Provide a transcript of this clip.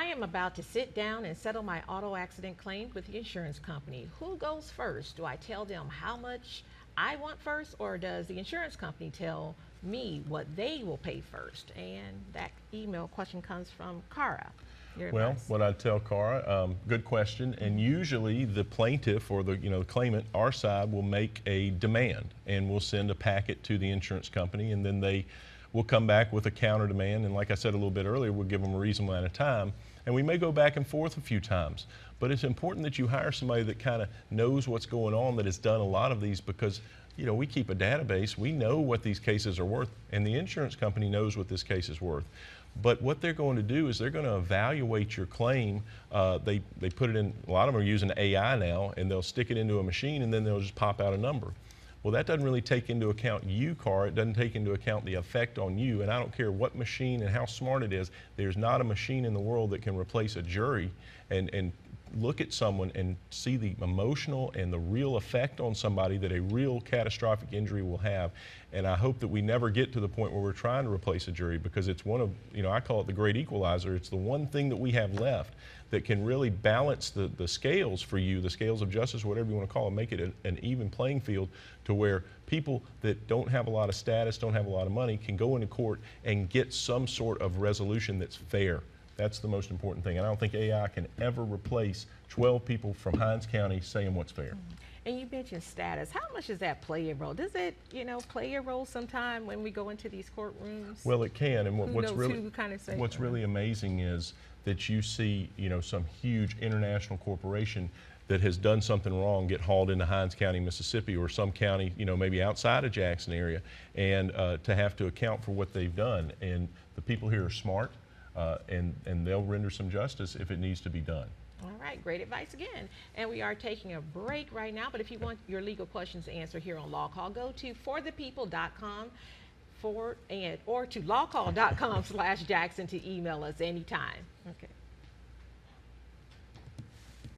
am about to sit down and settle my auto accident claim with the insurance company. Who goes first? Do I tell them how much I want first, or does the insurance company tell me what they will pay first? And that email question comes from Cara. Well, what I'd tell Cara, good question, and usually the plaintiff or the claimant, our side, will make a demand, and we'll send a packet to the insurance company, and then they will come back with a counter demand, and like I said a little bit earlier, we'll give them a reasonable amount of time, and we may go back and forth a few times. But it's important that you hire somebody that kind of knows what's going on, that has done a lot of these, because we keep a database, we know what these cases are worth, and the insurance company knows what this case is worth. But what they're going to do is they're going to evaluate your claim. They put it in, a lot of them are using AI now, and they'll stick it into a machine and then they'll just pop out a number. Well, that doesn't really take into account you, Cara. It doesn't take into account the effect on you. And I don't care what machine and how smart it is, there's not a machine in the world that can replace a jury and look at someone and see the emotional and the real effect on somebody that a real catastrophic injury will have. And I hope that we never get to the point where we're trying to replace a jury, because it's one of, I call it the great equalizer. It's the one thing that we have left that can really balance the scales for you, the scales of justice, whatever you want to call it, make it an even playing field to where people that don't have a lot of status, don't have a lot of money, can go into court and get some sort of resolution that's fair. That's the most important thing. And I don't think AI can ever replace 12 people from Hinds County saying what's fair. And you mentioned status. How much does that play a role? Does it, play a role sometime when we go into these courtrooms? Well, it can. And what's who really amazing is that you see, some huge international corporation that has done something wrong get hauled into Hinds County, Mississippi, or some county, maybe outside of Jackson area, and to have to account for what they've done. And the people here are smart. And they'll render some justice if it needs to be done. All right, great advice again. And we are taking a break right now, but if you want your legal questions answered here on LawCall, go to forthepeople.com or to lawcall.com/Jackson to email us anytime. Okay.